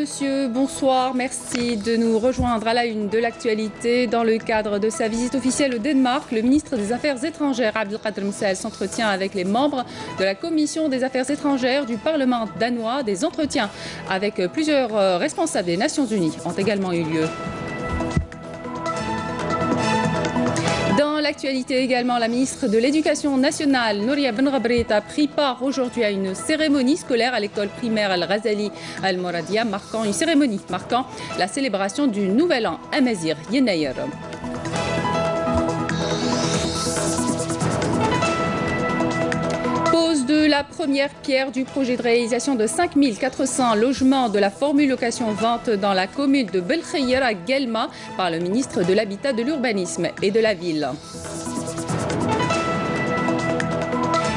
monsieur, bonsoir. Merci de nous rejoindre à la une de l'actualité. Dans le cadre de sa visite officielle au Danemark, le ministre des Affaires étrangères, Abdelkader Msahel, s'entretient avec les membres de la Commission des Affaires étrangères du Parlement danois. Des entretiens avec plusieurs responsables des Nations Unies ont également eu lieu. Dans l'actualité également, la ministre de l'Éducation nationale, Nouria Benrabrit, a pris part aujourd'hui à une cérémonie scolaire à l'école primaire Al-Ghazali Al-Moradia, une cérémonie marquant la célébration du Nouvel An Amazigh Yenayr. Pose de la première pierre du projet de réalisation de 5400 logements de la formule location-vente dans la commune de Belkhayr à Guelma par le ministre de l'Habitat, de l'Urbanisme et de la Ville.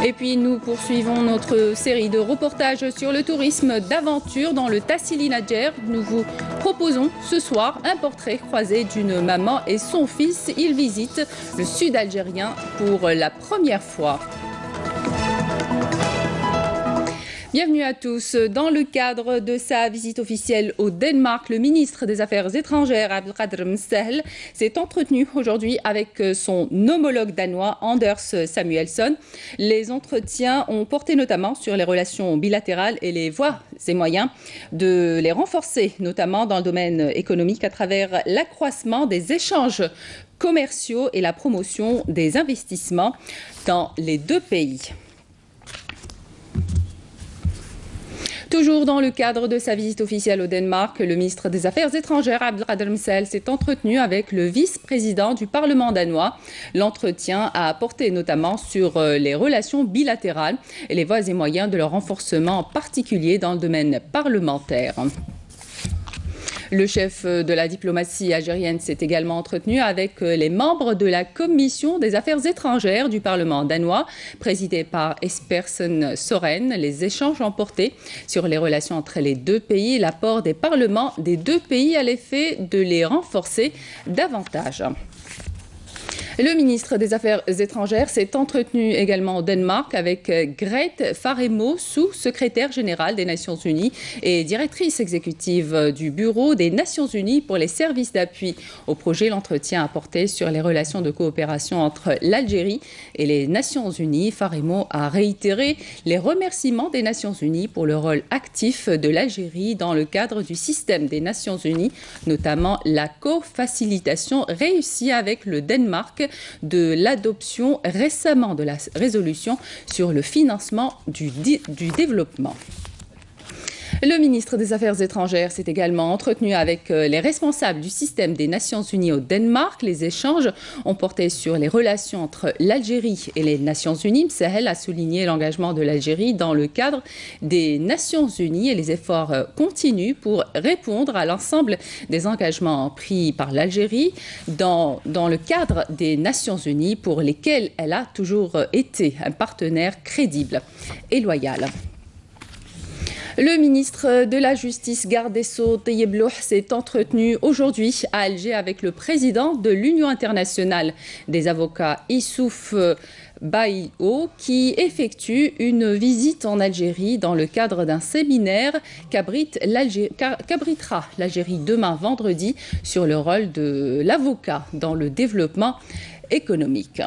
Et puis nous poursuivons notre série de reportages sur le tourisme d'aventure dans le Tassili Nadjer. Nous vous proposons ce soir un portrait croisé d'une maman et son fils. Ils visitent le sud algérien pour la première fois. Bienvenue à tous. Dans le cadre de sa visite officielle au Danemark, le ministre des Affaires étrangères, Abdelkader Msahel, s'est entretenu aujourd'hui avec son homologue danois, Anders Samuelsson. Les entretiens ont porté notamment sur les relations bilatérales et les voies et moyens de les renforcer, notamment dans le domaine économique à travers l'accroissement des échanges commerciaux et la promotion des investissements dans les deux pays. Toujours dans le cadre de sa visite officielle au Danemark, le ministre des Affaires étrangères, Abdelkader Msahel, s'est entretenu avec le vice-président du Parlement danois. L'entretien a porté notamment sur les relations bilatérales et les voies et moyens de leur renforcement, en particulier dans le domaine parlementaire. Le chef de la diplomatie algérienne s'est également entretenu avec les membres de la Commission des Affaires étrangères du Parlement danois, présidée par Espersen Soren. Les échanges ont porté sur les relations entre les deux pays et l'apport des parlements des deux pays à l'effet de les renforcer davantage. Le ministre des Affaires étrangères s'est entretenu également au Danemark avec Grete Faremo, sous-secrétaire générale des Nations Unies et directrice exécutive du Bureau des Nations Unies pour les services d'appui au projet. L'entretien a porté sur les relations de coopération entre l'Algérie et les Nations Unies. Faremo a réitéré les remerciements des Nations Unies pour le rôle actif de l'Algérie dans le cadre du système des Nations Unies, notamment la co-facilitation réussie avec le Danemark de l'adoption récemment de la résolution sur le financement du développement. Le ministre des Affaires étrangères s'est également entretenu avec les responsables du système des Nations Unies au Danemark. Les échanges ont porté sur les relations entre l'Algérie et les Nations Unies. Msahel a souligné l'engagement de l'Algérie dans le cadre des Nations Unies et les efforts continus pour répondre à l'ensemble des engagements pris par l'Algérie dans le cadre des Nations Unies pour lesquels elle a toujours été un partenaire crédible et loyal. Le ministre de la Justice, garde des Sceaux, Tayeb Louh, s'est entretenu aujourd'hui à Alger avec le président de l'Union internationale des avocats, Issouf Baïo, qui effectue une visite en Algérie dans le cadre d'un séminaire qu'abritera l'Algérie demain vendredi sur le rôle de l'avocat dans le développement économique.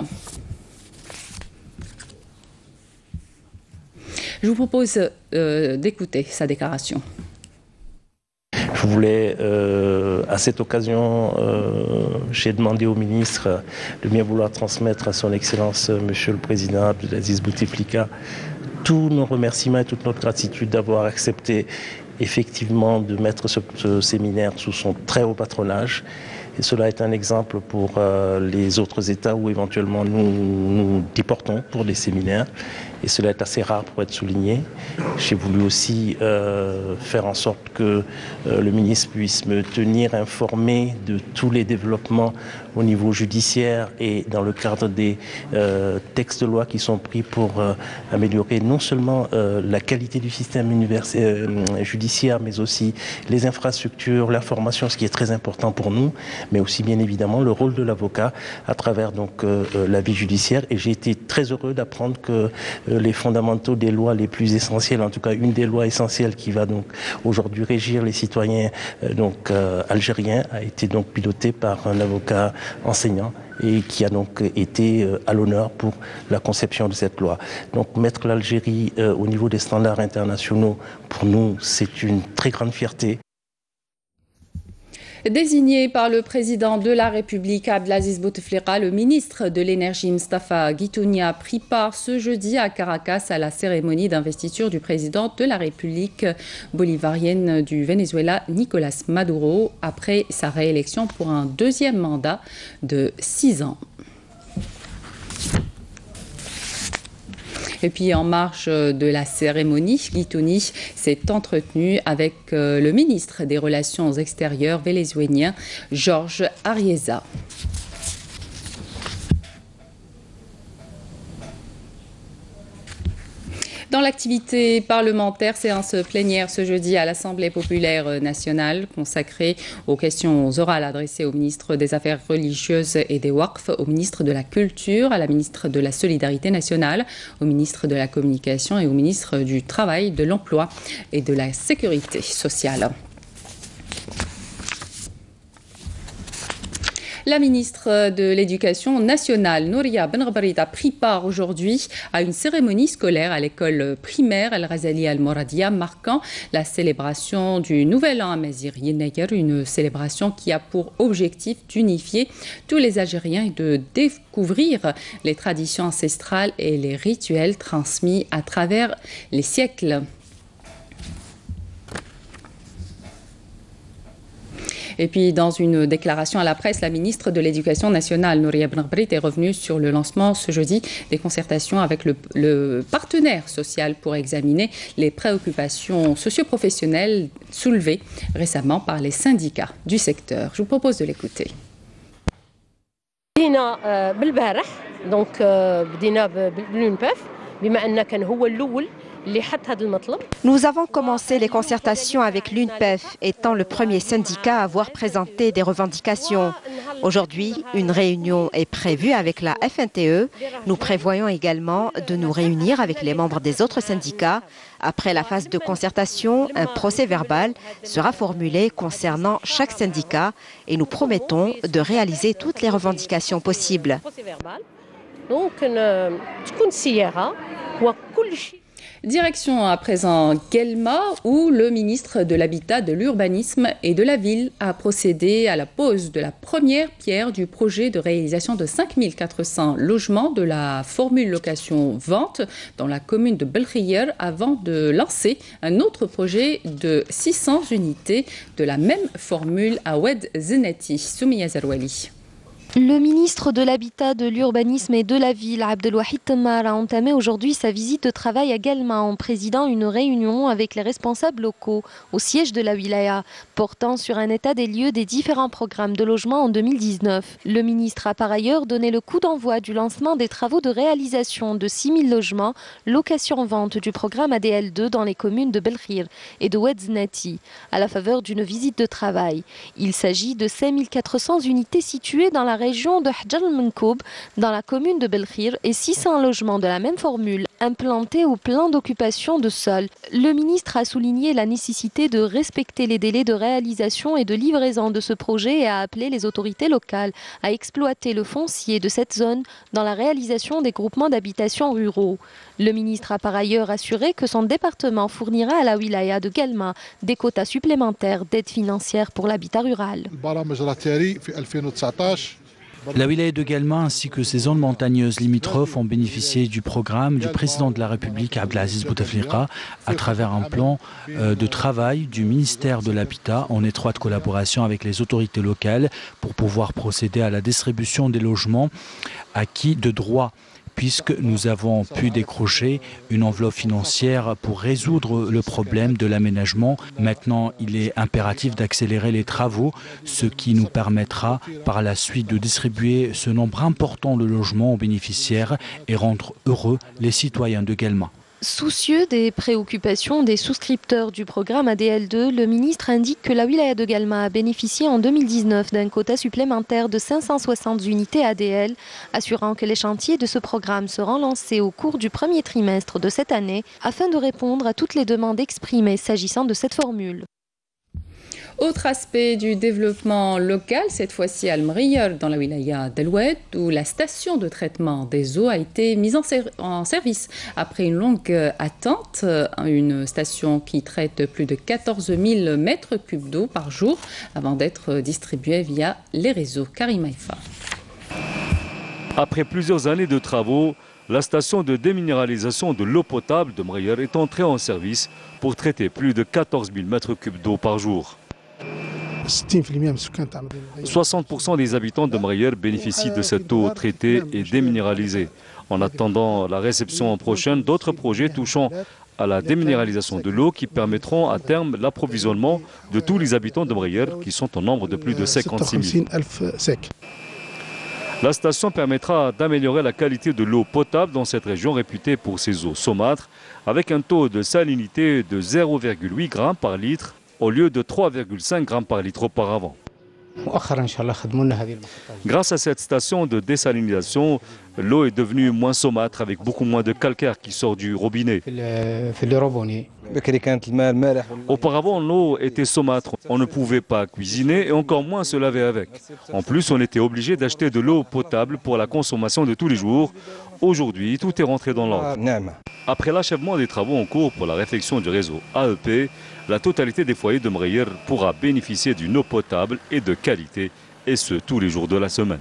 Je vous propose d'écouter sa déclaration. Je voulais, à cette occasion, j'ai demandé au ministre de bien vouloir transmettre à son Excellence, Monsieur le Président Abdelaziz Bouteflika, tous nos remerciements et toute notre gratitude d'avoir accepté effectivement de mettre ce séminaire sous son très haut patronage. Et cela est un exemple pour les autres États où éventuellement nous déportons pour des séminaires. Et cela est assez rare pour être souligné. J'ai voulu aussi faire en sorte que le ministre puisse me tenir informé de tous les développements au niveau judiciaire et dans le cadre des textes de loi qui sont pris pour améliorer non seulement la qualité du système judiciaire, judiciaire, mais aussi les infrastructures, la formation, ce qui est très important pour nous, mais aussi bien évidemment le rôle de l'avocat à travers donc la vie judiciaire. Et j'ai été très heureux d'apprendre que les fondamentaux des lois les plus essentielles, en tout cas une des lois essentielles qui va donc aujourd'hui régir les citoyens algériens, a été donc pilotée par un avocat enseignant et qui a donc été à l'honneur pour la conception de cette loi. Donc mettre l'Algérie au niveau des standards internationaux, pour nous, c'est une très grande fierté. Désigné par le président de la République Abdelaziz Bouteflika, le ministre de l'Énergie Moustapha Guitouni a pris part ce jeudi à Caracas à la cérémonie d'investiture du président de la République bolivarienne du Venezuela, Nicolás Maduro, après sa réélection pour un deuxième mandat de 6 ans. Et puis en marge de la cérémonie, Guitouni s'est entretenu avec le ministre des Relations extérieures vénézuélien, Jorge Arieza. Dans l'activité parlementaire, séance plénière ce jeudi à l'Assemblée populaire nationale consacrée aux questions orales adressées au ministre des Affaires religieuses et des Waqf, au ministre de la Culture, à la ministre de la Solidarité nationale, au ministre de la Communication et au ministre du Travail, de l'Emploi et de la Sécurité sociale. La ministre de l'Éducation nationale, Nouria Benrbarit, a pris part aujourd'hui à une cérémonie scolaire à l'école primaire Al-Ghazali Al-Moradia, marquant la célébration du Nouvel An à Mazir Yennayer, une célébration qui a pour objectif d'unifier tous les Algériens et de découvrir les traditions ancestrales et les rituels transmis à travers les siècles. Et puis, dans une déclaration à la presse, la ministre de l'Éducation nationale, Nouria Benrbarit, est revenue sur le lancement ce jeudi des concertations avec le partenaire social pour examiner les préoccupations socio-professionnelles soulevées récemment par les syndicats du secteur. Je vous propose de l'écouter. Nous avons commencé les concertations avec l'UNPEF, étant le premier syndicat à avoir présenté des revendications. Aujourd'hui, une réunion est prévue avec la FNTE. Nous prévoyons également de nous réunir avec les membres des autres syndicats. Après la phase de concertation, un procès-verbal sera formulé concernant chaque syndicat et nous promettons de réaliser toutes les revendications possibles. Direction à présent Guelma, où le ministre de l'Habitat, de l'Urbanisme et de la Ville a procédé à la pose de la première pierre du projet de réalisation de 5400 logements de la formule location-vente dans la commune de Belkhir, avant de lancer un autre projet de 600 unités de la même formule à Oued Zenati. Soumiya Zarouali. Le ministre de l'Habitat, de l'Urbanisme et de la Ville, Abdelwahid Temmar, a entamé aujourd'hui sa visite de travail à Guelma en présidant une réunion avec les responsables locaux au siège de la wilaya, portant sur un état des lieux des différents programmes de logement en 2019. Le ministre a par ailleurs donné le coup d'envoi du lancement des travaux de réalisation de 6000 logements, location-vente du programme ADL2 dans les communes de Belkhir et de Oued Zenati, à la faveur d'une visite de travail. Il s'agit de 5400 unités situées dans la région de Hadjar al-Menkoub, dans la commune de Belkhir, et 600 logements de la même formule implantés au plan d'occupation de sol. Le ministre a souligné la nécessité de respecter les délais de réalisation et de livraison de ce projet et a appelé les autorités locales à exploiter le foncier de cette zone dans la réalisation des groupements d'habitation ruraux. Le ministre a par ailleurs assuré que son département fournira à la wilaya de Guelma des quotas supplémentaires d'aide financière pour l'habitat rural. La wilaya de Guelma ainsi que ses zones montagneuses limitrophes ont bénéficié du programme du président de la République Abdelaziz Bouteflika à travers un plan de travail du ministère de l'Habitat en étroite collaboration avec les autorités locales pour pouvoir procéder à la distribution des logements acquis de droit, puisque nous avons pu décrocher une enveloppe financière pour résoudre le problème de l'aménagement. Maintenant, il est impératif d'accélérer les travaux, ce qui nous permettra par la suite de distribuer ce nombre important de logements aux bénéficiaires et rendre heureux les citoyens de Guelma. Soucieux des préoccupations des souscripteurs du programme ADL2, le ministre indique que la wilaya de Galma a bénéficié en 2019 d'un quota supplémentaire de 560 unités ADL, assurant que les chantiers de ce programme seront lancés au cours du premier trimestre de cette année afin de répondre à toutes les demandes exprimées s'agissant de cette formule. Autre aspect du développement local, cette fois-ci à Al-Mriyar, dans la wilaya d'El Oued, où la station de traitement des eaux a été mise en service après une longue attente. Une station qui traite plus de 14 000 mètres cubes d'eau par jour avant d'être distribuée via les réseaux. Karim Haïfa. Après plusieurs années de travaux, la station de déminéralisation de l'eau potable de Mriyar est entrée en service pour traiter plus de 14 000 mètres cubes d'eau par jour. 60% des habitants de Mriyar bénéficient de cette eau traitée et déminéralisée. En attendant la réception prochaine d'autres projets touchant à la déminéralisation de l'eau qui permettront à terme l'approvisionnement de tous les habitants de Mriyar qui sont au nombre de plus de 56 000. La station permettra d'améliorer la qualité de l'eau potable dans cette région réputée pour ses eaux saumâtres avec un taux de salinité de 0,8 g par litre au lieu de 3,5 g par litre auparavant. Grâce à cette station de désalinisation, l'eau est devenue moins saumâtre avec beaucoup moins de calcaire qui sort du robinet. Auparavant, l'eau était saumâtre. On ne pouvait pas cuisiner et encore moins se laver avec. En plus, on était obligé d'acheter de l'eau potable pour la consommation de tous les jours. Aujourd'hui, tout est rentré dans l'ordre. Après l'achèvement des travaux en cours pour la réfection du réseau AEP, la totalité des foyers de Mriyar pourra bénéficier d'une eau potable et de qualité, et ce, tous les jours de la semaine.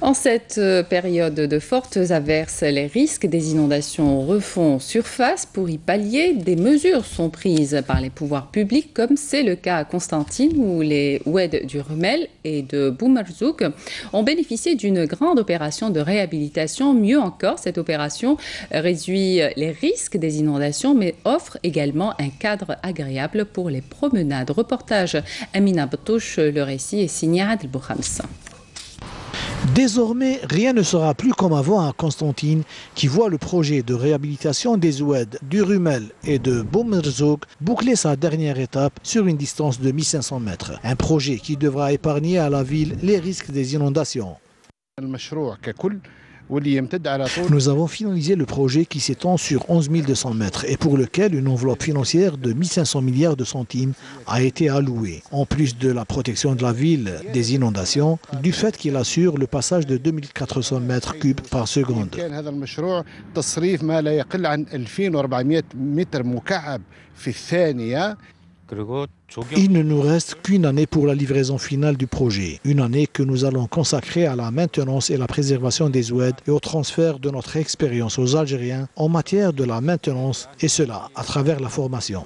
En cette période de fortes averses, les risques des inondations refont surface. Pour y pallier, des mesures sont prises par les pouvoirs publics, comme c'est le cas à Constantine, où les oued du Rumel et de Boumarzouk ont bénéficié d'une grande opération de réhabilitation. Mieux encore, cette opération réduit les risques des inondations, mais offre également un cadre agréable pour les promenades. Reportage Amina Btouche, le récit est signé Adel Boukhams. Désormais, rien ne sera plus comme avant à Constantine, qui voit le projet de réhabilitation des oued du Rumel et de Boumarzouk boucler sa dernière étape sur une distance de 1500 mètres. Un projet qui devra épargner à la ville les risques des inondations. Nous avons finalisé le projet qui s'étend sur 11 200 mètres et pour lequel une enveloppe financière de 1500 milliards de centimes a été allouée. En plus de la protection de la ville des inondations, du fait qu'il assure le passage de 2400 mètres cubes par seconde. Il ne nous reste qu'une année pour la livraison finale du projet. Une année que nous allons consacrer à la maintenance et la préservation des oued et au transfert de notre expérience aux Algériens en matière de la maintenance, et cela à travers la formation.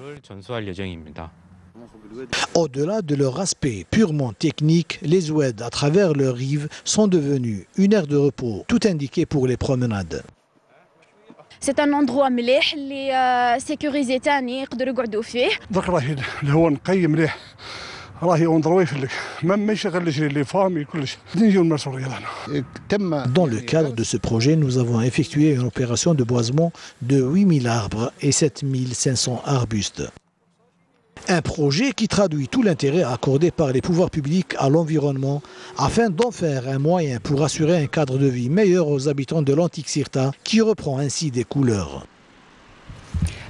Au-delà de leur aspect purement technique, les oued à travers leurs rives sont devenus une aire de repos, tout indiqué pour les promenades. C'est un endroit مليح اللي sécurisé تاني يقدروا يقعدوا فيه. ذاك راهي اللي هو نقي مليح راهي اندرو يفلك ما يشغلش لي فامي كلش نجيو نمارسوا الرياضه هنا. Dans le cadre de ce projet, nous avons effectué une opération de boisement de 8000 arbres et 7500 arbustes. Un projet qui traduit tout l'intérêt accordé par les pouvoirs publics à l'environnement afin d'en faire un moyen pour assurer un cadre de vie meilleur aux habitants de l'antique Sirta qui reprend ainsi des couleurs.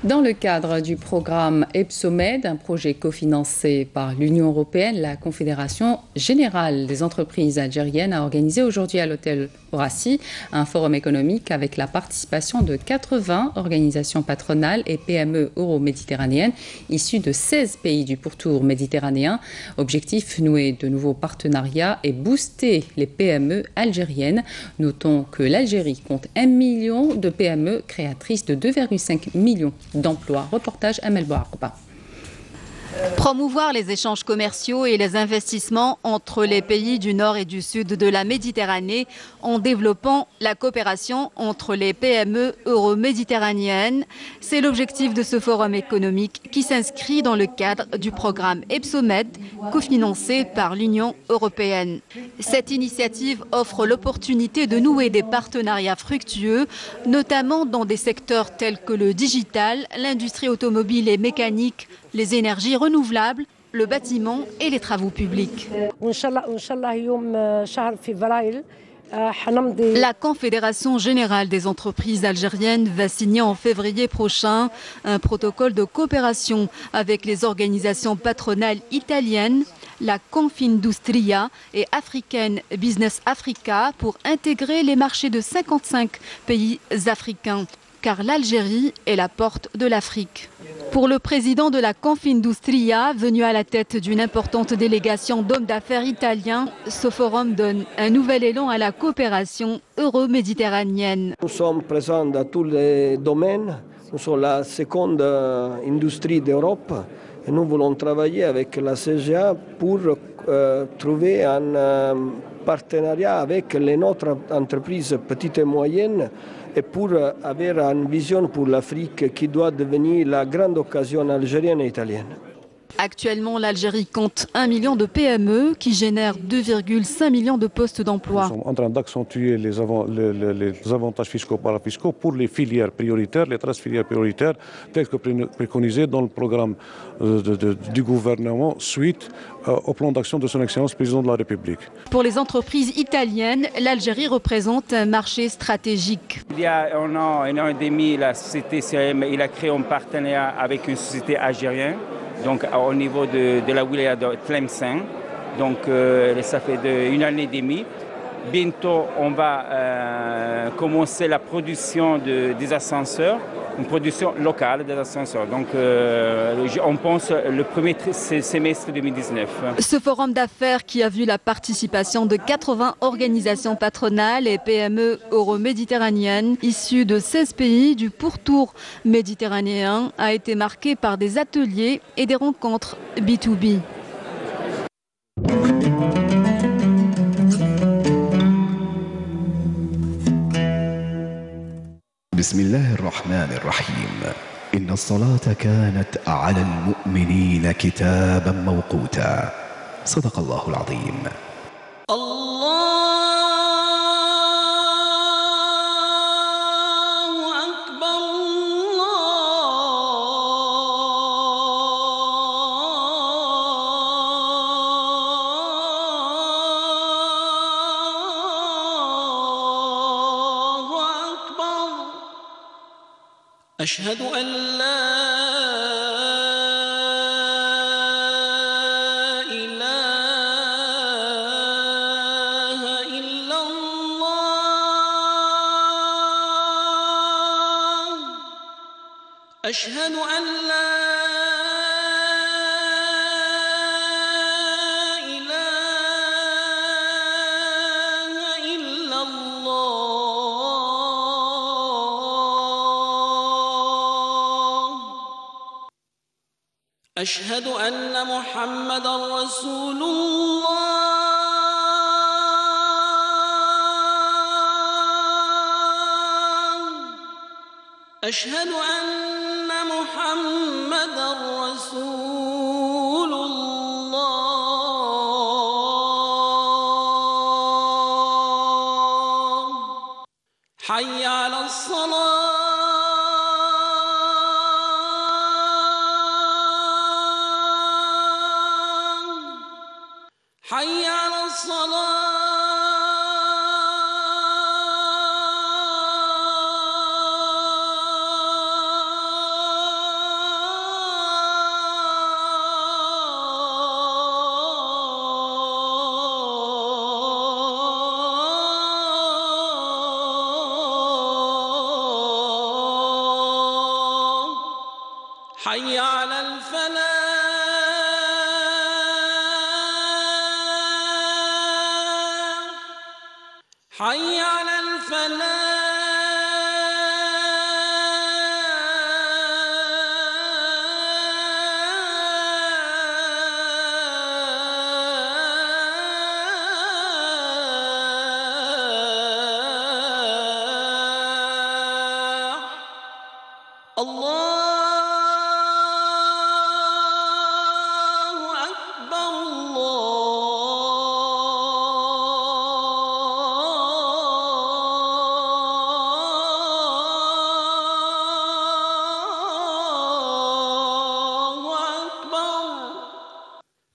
Dans le cadre du programme EPSOMED, un projet cofinancé par l'Union européenne, la Confédération générale des entreprises algériennes a organisé aujourd'hui à l'hôtel Horaci un forum économique avec la participation de 80 organisations patronales et PME euro-méditerranéennes issues de 16 pays du pourtour méditerranéen. Objectif, nouer de nouveaux partenariats et booster les PME algériennes. Notons que l'Algérie compte 1 million de PME créatrices de 2,5 millions d'emplois. Reportage Amel Bouarba. Promouvoir les échanges commerciaux et les investissements entre les pays du nord et du sud de la Méditerranée en développant la coopération entre les PME euro-méditerranéennes. C'est l'objectif de ce forum économique qui s'inscrit dans le cadre du programme EPSOMED cofinancé par l'Union européenne. Cette initiative offre l'opportunité de nouer des partenariats fructueux, notamment dans des secteurs tels que le digital, l'industrie automobile et mécanique, les énergies renouvelables, le bâtiment et les travaux publics. La Confédération générale des entreprises algériennes va signer en février prochain un protocole de coopération avec les organisations patronales italiennes, la Confindustria et africaine Business Africa pour intégrer les marchés de 55 pays africains, car l'Algérie est la porte de l'Afrique. Pour le président de la Confindustria, venu à la tête d'une importante délégation d'hommes d'affaires italiens, ce forum donne un nouvel élan à la coopération euro-méditerranéenne. Nous sommes présents dans tous les domaines. Nous sommes la seconde industrie d'Europe et nous voulons travailler avec la CGA pour trouver un partenariat avec les autres entreprises petites et moyennes et pour avoir une vision pour l'Afrique qui doit devenir la grande occasion algérienne et italienne. Actuellement, l'Algérie compte 1 million de PME qui génèrent 2,5 millions de postes d'emploi. Nous sommes en train d'accentuer les avantages fiscaux parafiscaux pour les filières prioritaires, les 13 filières prioritaires, telles que préconisées dans le programme du gouvernement suite au plan d'action de son Excellence président de la République. Pour les entreprises italiennes, l'Algérie représente un marché stratégique. Il y a un an et demi, la société CRM a créé un partenariat avec une société algérienne. Donc au niveau de la wilaya de Tlemcen, donc ça fait une année et demie. Bientôt, on va commencer la production des ascenseurs, une production locale des ascenseurs. Donc on pense le premier semestre 2019. Ce forum d'affaires qui a vu la participation de 80 organisations patronales et PME euro-méditerranéennes issues de 16 pays du pourtour méditerranéen a été marqué par des ateliers et des rencontres B2B. بسم الله الرحمن الرحيم إن الصلاة كانت على المؤمنين كتابا موقوتا صدق الله العظيم. أشهد أن لا إله إلا الله أشهد أن لا أشهد أن محمدًا رسول الله أشهد أن محمدًا رسول الله حي على الصلاة حي على الصلاة حي على الفلاح حي على الفلاح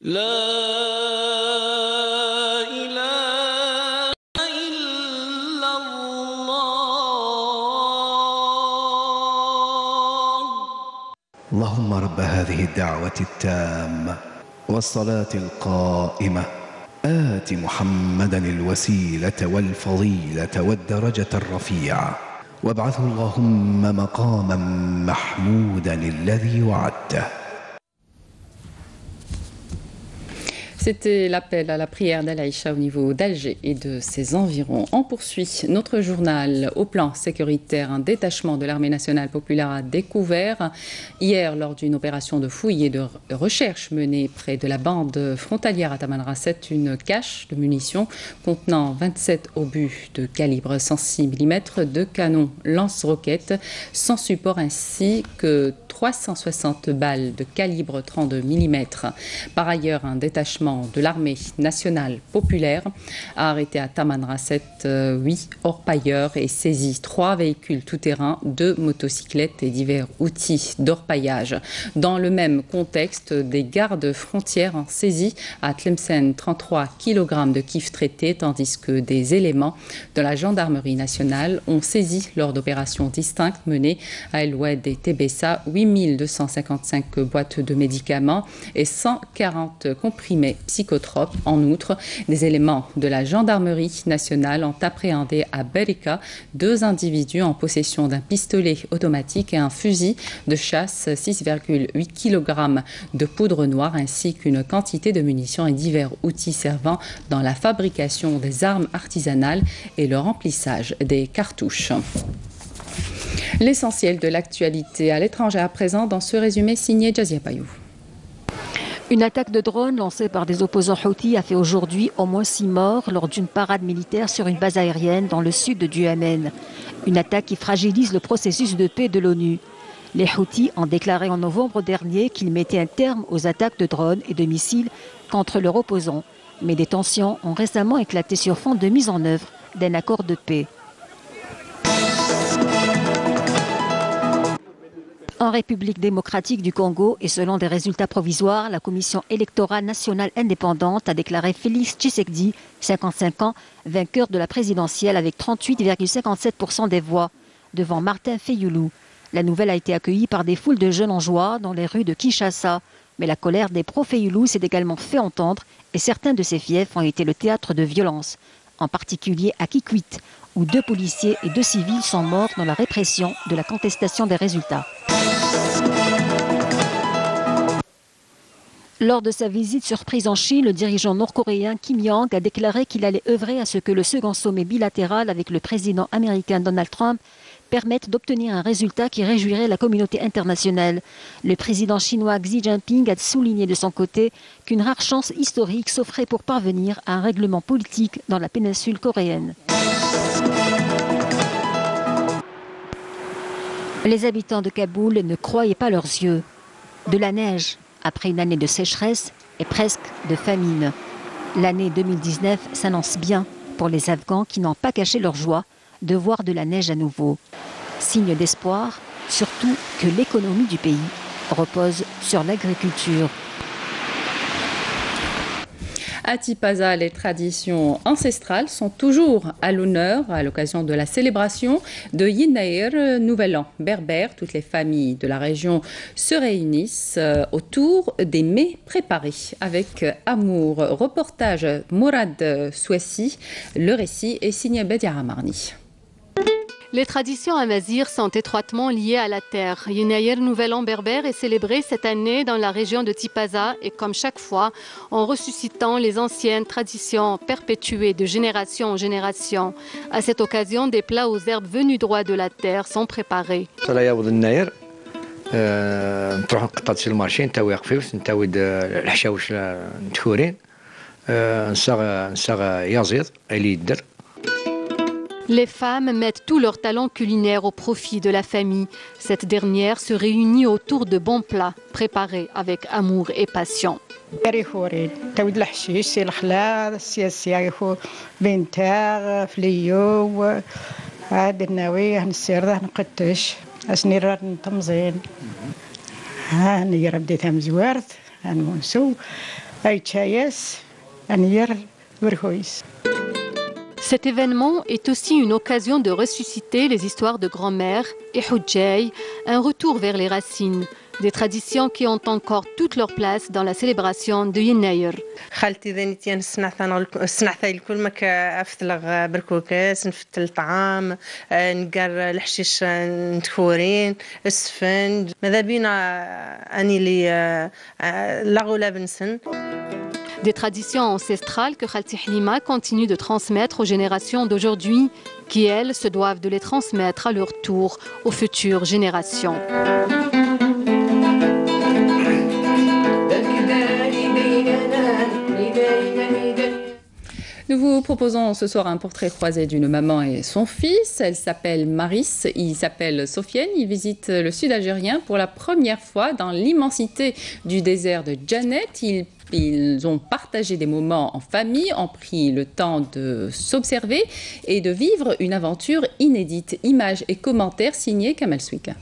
اللهم رب هذه الدعوة التامة والصلاة القائمة آت محمدا الوسيلة والفضيلة والدرجة الرفيعة وابعثه اللهم مقاما محمودا الذي وعدته. C'était l'appel à la prière d'Al-Aïcha au niveau d'Alger et de ses environs. On poursuit notre journal au plan sécuritaire. Un détachement de l'armée nationale populaire a découvert hier lors d'une opération de fouille et de recherche menée près de la bande frontalière à Tamanrasset une cache de munitions contenant 27 obus de calibre 106 mm de canon lance-roquettes sans support ainsi que 360 balles de calibre 32 mm. Par ailleurs, un détachement de l'armée nationale populaire a arrêté à Tamanrasset 8 orpailleurs et saisi 3 véhicules tout-terrain, 2 motocyclettes et divers outils d'orpaillage. Dans le même contexte, des gardes frontières ont saisi à Tlemcen 33 kg de kif traités, tandis que des éléments de la gendarmerie nationale ont saisi lors d'opérations distinctes menées à El Oued et Tébessa 8255 boîtes de médicaments et 140 comprimés psychotropes. En outre, des éléments de la gendarmerie nationale ont appréhendé à Berika 2 individus en possession d'un pistolet automatique et un fusil de chasse, 6,8 kg de poudre noire ainsi qu'une quantité de munitions et divers outils servant dans la fabrication des armes artisanales et le remplissage des cartouches. L'essentiel de l'actualité à l'étranger à présent dans ce résumé signé Jazia Bayou. Une attaque de drone lancée par des opposants houthis a fait aujourd'hui au moins 6 morts lors d'une parade militaire sur une base aérienne dans le sud du Yémen. Une attaque qui fragilise le processus de paix de l'ONU. Les Houthis ont déclaré en novembre dernier qu'ils mettaient un terme aux attaques de drones et de missiles contre leurs opposants. Mais des tensions ont récemment éclaté sur fond de mise en œuvre d'un accord de paix. En République démocratique du Congo et selon des résultats provisoires, la Commission électorale nationale indépendante a déclaré Félix Tshisekedi, 55 ans, vainqueur de la présidentielle avec 38,57% des voix, devant Martin Fayulu. La nouvelle a été accueillie par des foules de jeunes en joie dans les rues de Kinshasa. Mais la colère des pro-Fayulu s'est également fait entendre et certains de ces fiefs ont été le théâtre de violences, en particulier à Kikwit, où 2 policiers et 2 civils sont morts dans la répression de la contestation des résultats. Lors de sa visite surprise en Chine, le dirigeant nord-coréen Kim Jong a déclaré qu'il allait œuvrer à ce que le second sommet bilatéral avec le président américain Donald Trump permette d'obtenir un résultat qui réjouirait la communauté internationale. Le président chinois Xi Jinping a souligné de son côté qu'une rare chance historique s'offrait pour parvenir à un règlement politique dans la péninsule coréenne. Les habitants de Kaboul ne croyaient pas leurs yeux. De la neige après une année de sécheresse et presque de famine. L'année 2019 s'annonce bien pour les Afghans qui n'ont pas caché leur joie de voir de la neige à nouveau. Signe d'espoir, surtout que l'économie du pays repose sur l'agriculture. À Tipaza, les traditions ancestrales sont toujours à l'honneur à l'occasion de la célébration de Yinaïr, Nouvel An berbère. Toutes les familles de la région se réunissent autour des mets préparés avec amour. Reportage Mourad Souessi, le récit est signé Bedia Ramarni. Les traditions amazighes sont étroitement liées à la terre. Yinaïr Nouvel An berbère est célébré cette année dans la région de Tipaza et comme chaque fois, en ressuscitant les anciennes traditions perpétuées de génération en génération. À cette occasion, des plats aux herbes venus droit de la terre sont préparés. Les femmes mettent tout leur talent culinaire au profit de la famille. Cette dernière se réunit autour de bons plats préparés avec amour et passion. Cet événement est aussi une occasion de ressusciter les histoires de grand-mère et Hudjay, un retour vers les racines, des traditions qui ont encore toute leur place dans la célébration de Yennayer. Des traditions ancestrales que Khalti Hlima continue de transmettre aux générations d'aujourd'hui, qui elles se doivent de les transmettre à leur tour aux futures générations. Nous vous proposons ce soir un portrait croisé d'une maman et son fils. Elle s'appelle Maris, il s'appelle Sofiane. Ils visitent le sud algérien pour la première fois dans l'immensité du désert de Djanet. Ils ont partagé des moments en famille, ont pris le temps de s'observer et de vivre une aventure inédite. Images et commentaires signés Kamal Souika.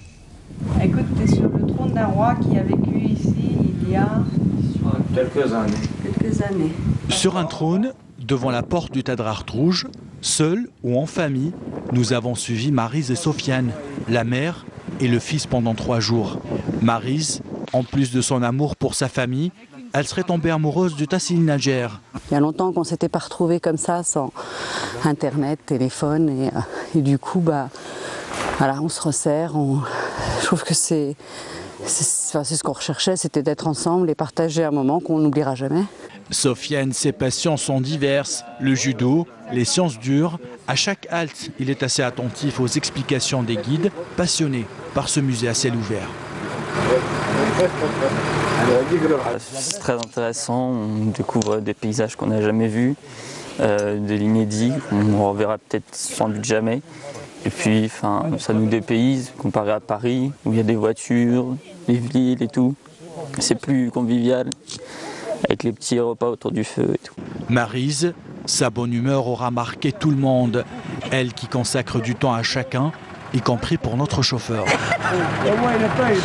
Écoute, tu es sur le trône d'un roi qui a vécu ici il y a quelques années. Sur un trône, devant la porte du Tadrar Rouge, seuls ou en famille, nous avons suivi Maryse et Sofiane, la mère et le fils pendant 3 jours. Maryse, en plus de son amour pour sa famille, elle serait tombée amoureuse du Tassil Najer. Il y a longtemps qu'on ne s'était pas retrouvés comme ça, sans internet, téléphone, et du coup, voilà, on se resserre. Je trouve que c'est ce qu'on recherchait, c'était d'être ensemble et partager un moment qu'on n'oubliera jamais. Sofiane, ses passions sont diverses. Le judo, les sciences dures. À chaque halte, il est assez attentif aux explications des guides, passionné par ce musée à ciel ouvert. C'est très intéressant, on découvre des paysages qu'on n'a jamais vus, de l'inédit, qu'on ne reverra peut-être sans doute jamais. Et puis ça nous dépayse comparé à Paris, où il y a des voitures, des villes et tout. C'est plus convivial, avec les petits repas autour du feu et tout. Maryse, sa bonne humeur aura marqué tout le monde. Elle qui consacre du temps à chacun, y compris pour notre chauffeur. Et moi, il n'a pas aidé.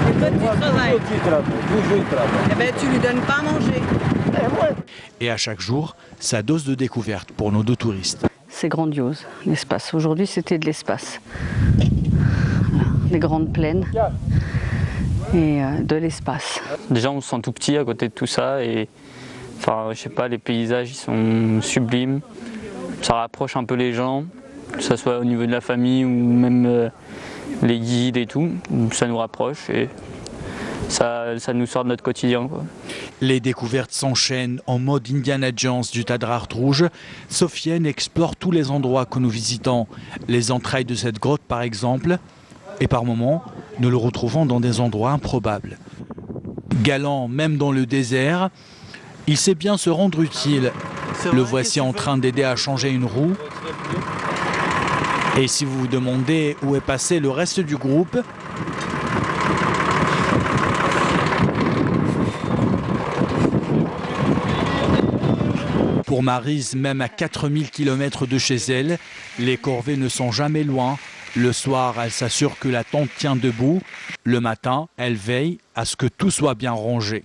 Et toi, tu travailles. Eh bien, tu lui donnes pas à manger. Et à chaque jour, sa dose de découverte pour nos 2 touristes. C'est grandiose, l'espace. Aujourd'hui, c'était de l'espace. Des grandes plaines et de l'espace. Déjà, on se sent tout petit à côté de tout ça et je sais pas, les paysages ils sont sublimes. Ça rapproche un peu les gens, que ce soit au niveau de la famille ou même les guides et tout. Ça nous rapproche et ça nous sort de notre quotidien, quoi. Les découvertes s'enchaînent en mode Indiana Jones du Tadrar Rouge. Sofiane explore tous les endroits que nous visitons. Les entrailles de cette grotte par exemple. Et par moments, nous le retrouvons dans des endroits improbables. Galant même dans le désert, il sait bien se rendre utile. Le voici en train d'aider à changer une roue. Et si vous vous demandez où est passé le reste du groupe, pour Maryse, même à 4000 km de chez elle, les corvées ne sont jamais loin. Le soir, elle s'assure que la tente tient debout. Le matin, elle veille à ce que tout soit bien rangé.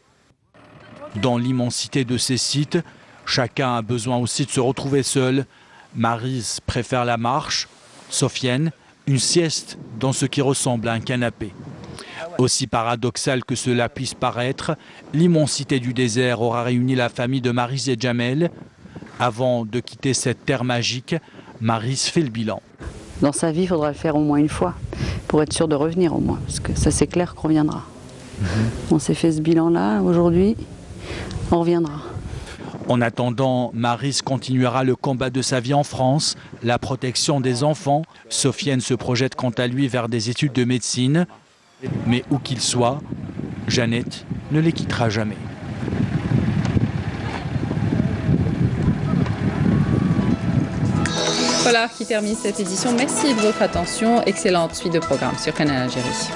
Dans l'immensité de ces sites, chacun a besoin aussi de se retrouver seul. Maryse préfère la marche, Sofiane, une sieste dans ce qui ressemble à un canapé. Aussi paradoxal que cela puisse paraître, l'immensité du désert aura réuni la famille de Maryse et Jamel. Avant de quitter cette terre magique, Maryse fait le bilan. Dans sa vie, il faudra le faire au moins une fois, pour être sûr de revenir au moins, parce que ça c'est clair qu'on reviendra. On s'est fait ce bilan-là, aujourd'hui, on reviendra. En attendant, Maryse continuera le combat de sa vie en France, la protection des enfants. Sofiane se projette quant à lui vers des études de médecine. Mais où qu'il soit, Jeannette ne les quittera jamais. Voilà qui termine cette édition. Merci de votre attention. Excellente suite de programme sur Canal Algérie.